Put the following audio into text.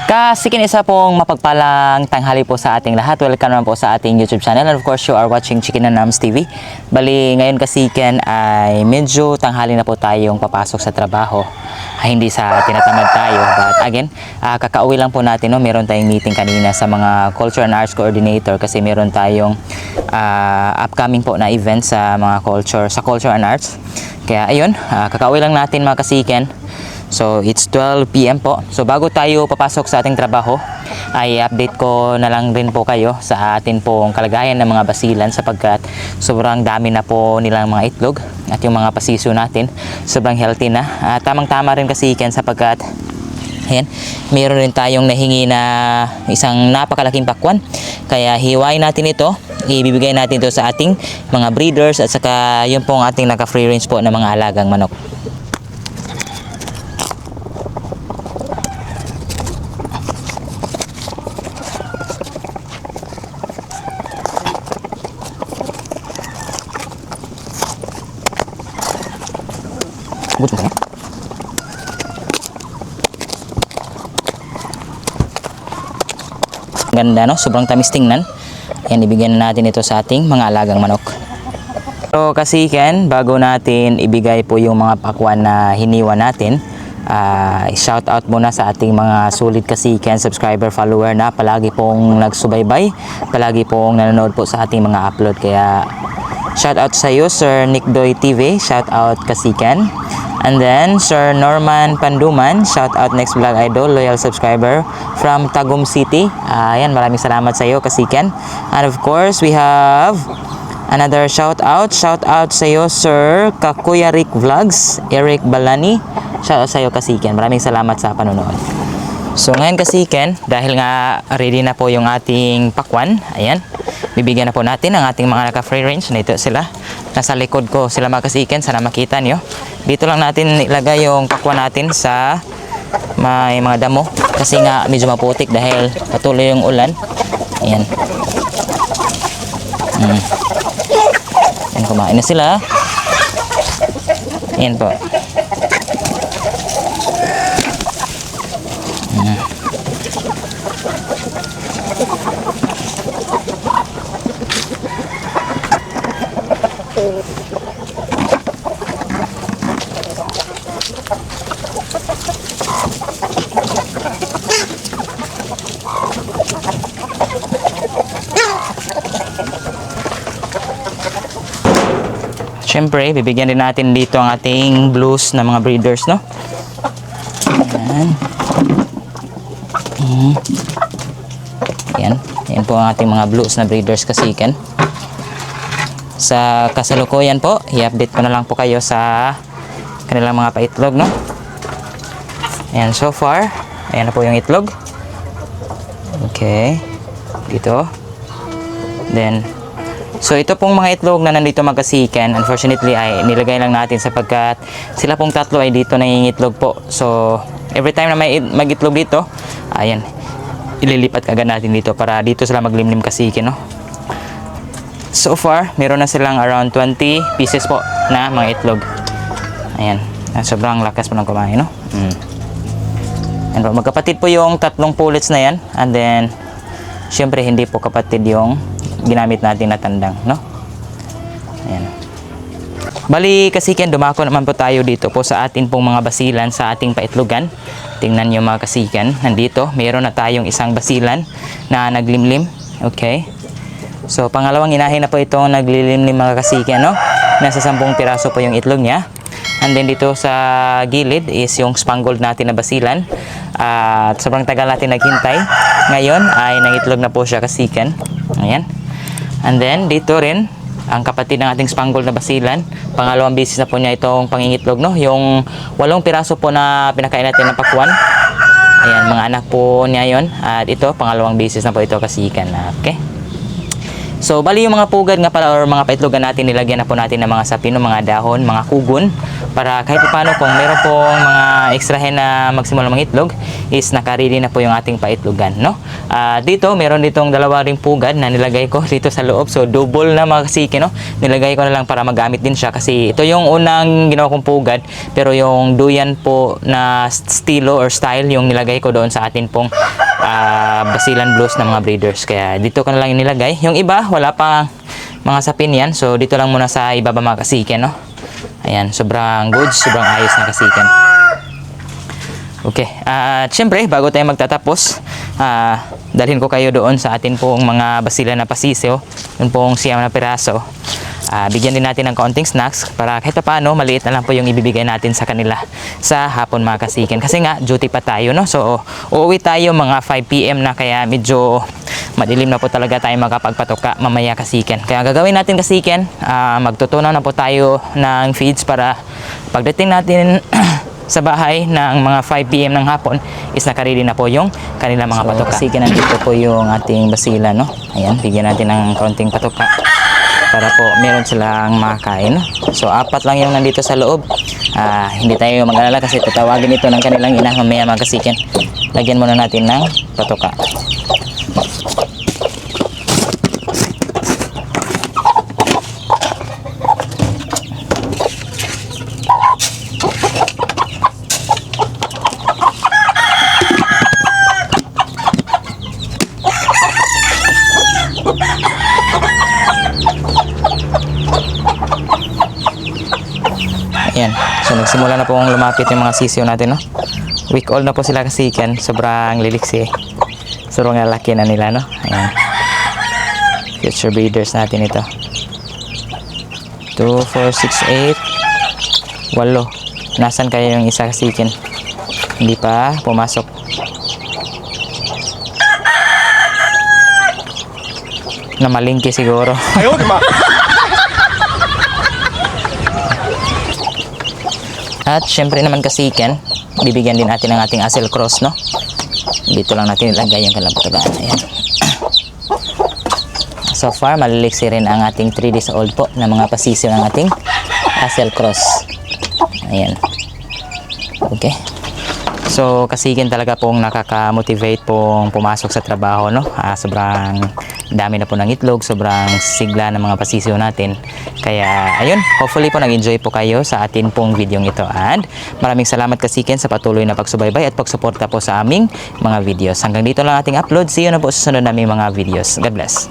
Kasikin isa pong mapagpalang tanghali po sa ating lahat. Welcome naman po sa ating YouTube channel. And of course, you are watching Chicken and Nams TV. Bali, ngayon kasikin ay medyo tanghali na po tayong papasok sa trabaho. Hindi sa tinatamad tayo. But again, kakauwi lang po natin. No? Meron tayong meeting kanina sa mga Culture and Arts Coordinator kasi meron tayong upcoming po na event sa mga Culture and Arts. Kaya ayun, kakauwi lang natin mga kasikin. So, it's 12 PM po. So, bago tayo papasok sa ating trabaho, ay update ko na lang rin po kayo sa atin pong kalagayan ng mga basilan sapagkat sobrang dami na po nilang mga itlog at yung mga pasiso natin sobrang healthy na. Tamang-tama rin kasi Ken sapagkat ayan, mayroon rin tayong nahingi na isang napakalaking pakwan. Kaya hiwain natin ito, ibibigay natin ito sa ating mga breeders at saka yung pong ating naka-free range po ng mga alagang manok. Ganda no, sobrang tamis tingnan. Yan, ibigyan na natin ito sa ating mga alagang manok. So kasi Ken, bago natin ibigay po yung mga pakwan na hiniwa natin, shout out muna sa ating mga sulit kasi Ken subscriber, follower na palagi pong nagsubaybay, palagi pong nanonood po sa ating mga upload. Kaya shout out sa iyo Sir Nick Doy TV, shout out kasi Ken. And then, Sir Norman Panduman, shout out Next Vlog Idol, loyal subscriber from Tagum City. Ayan, maraming salamat sa iyo, Kasiken. And of course, we have another shout out sa iyo, Sir Kakuya Rick Vlogs, Eric Balani. Shout out sa iyo, Kasiken. Maraming salamat sa panonood. So, ngayon, Kasiken, dahil nga ready na po yung ating pakwan, ayan, bibigyan na po natin ang ating mga naka-free range. Nito sila. Nasa likod ko sila mga kasiken. Sana makita nyo. Dito lang natin ilagay yung pakwan natin sa may mga damo. Kasi nga medyo maputik dahil patuloy yung ulan. Ayan. Ayan, kumain na sila. Ayan po. Siyempre, bibigyan din natin dito ang ating blues na mga breeders, no? Ayan. Ayan. Ayan po ang ating mga blues na breeders kasiken. Sa kasalukuyan po, i-update ko na lang po kayo sa kanilang mga paitlog, no? Ayan, so far, ayan na po yung itlog. Okay. Dito. Then, so ito pong mga itlog na nandito magkasiken, unfortunately ay nilagay lang natin sapagkat sila pong tatlo ay dito nangingitlog po. So every time na may mag-itlog dito, ayan, ililipat agad natin dito para dito sila maglimlim kasiken, no? So far, meron na silang around 20 pieces po na mga itlog. Ayan, sobrang lakas po ng kumain, no? And magkapatid po yung tatlong pullets na yan. And then, syempre hindi po kapatid yung ginamit natin na tandang, no? Ayan. Bali, kasiken, dumako naman po tayo dito po sa atin pong mga basilan sa ating paitlogan. Tingnan nyo mga kasiken, nandito, mayroon na tayong isang basilan na naglimlim. Okay. So, pangalawang inahin na po itong naglilimlim mga kasiken, no? Nasa 10 piraso po yung itlog niya. And then dito sa gilid is yung spangled natin na basilan. At sobrang tagal natin naghintay. Ngayon ay nangitlog na po siya kasiken. Ayan. And then dito rin ang kapatid ng ating spangled na basilan. Pangalawang beses na po niya itong pangingitlog, no? Yung 8 piraso po na pinakain natin ng pakwan. Ayan, mga anak po niya yon. At ito, pangalawang beses na po ito kasiken. Okay. So bali yung mga pugad nga pala or mga paitlogan natin, nilagyan na po natin ng mga sapin, mga dahon, mga kugon, para kahit paano kung meron pong mga extrahen na magsimula mangitlog is nakaready na po yung ating paitlogan, no? Dito meron ditong dalawa ring pugad na nilagay ko dito sa loob, so double na mga kasiki, no? Nilagay ko na lang para magamit din siya kasi ito yung unang ginawa kong pugad, pero yung duyan po na estilo or style yung nilagay ko doon sa atin pong Basilan Blues na mga breeders, kaya dito ko na lang inilagay. Yung iba wala pa mga sapin yan, so dito lang muna sa ibaba mga kasiken, no? Ayan, sobrang good, sobrang ayos na kasiken. Okay, at syempre bago tayo magtatapos, dalhin ko kayo doon sa atin pong mga basila na pasisyo, yun pong siyam na piraso. Bigyan din natin ng kaunting snacks para kahit paano maliit na lang po yung ibibigay natin sa kanila sa hapon mga kasiken, kasi nga duty pa tayo, no? So uuwi tayo mga 5 PM na, kaya medyo madilim na po talaga tayo makapagpatoka mamaya kasiken. Kaya gagawin natin kasiken, magtutunaw na po tayo ng feeds para pagdating natin sa bahay ng mga 5 PM ng hapon is nakaready na po yung kanila mga patoka. Kasiken, nandito po yung ating basila, no? Ayan, bigyan natin ng kaunting patoka para po meron silang makakain. So 4 lang yung nandito sa loob. Hindi tayo mag-alala kasi tatawagin ito ng kanilang ina mamaya mga kasiken. Lagyan muna natin ng patoka. Ayan. So nagsimula na pong lumapit yung mga sisiyo natin, no? Week old na po sila kasiken. Sobrang liliksi. Sobrang lalaki na nila, no? Ayan. Future breeders natin ito. 2, 4, 6, 8. 8. Nasaan kaya yung isa kasiken? Hindi pa pumasok. Na malingki siguro. Ayaw, di ba? At syempre naman kasiken, bibigyan din natin ng ating Asel Cross, no? Dito lang natin ilagay yung kanilang patagaan. Ayan. So far, maliliksi rin ang ating 3 days old po na mga pasisyo ng ating Asel Cross. Ayan. Okay. So kasiken talaga pong nakaka-motivate pong pumasok sa trabaho, no? Sobrang dami na po ng itlog, sobrang sigla ng mga pasisyo natin. Kaya ayun, hopefully po nag-enjoy po kayo sa atin pong video ito, and maraming salamat kasiken sa patuloy na pagsubaybay at pagsuporta po sa aming mga videos. Hanggang dito lang ating upload. See you na po sa sunod naming mga videos. God bless.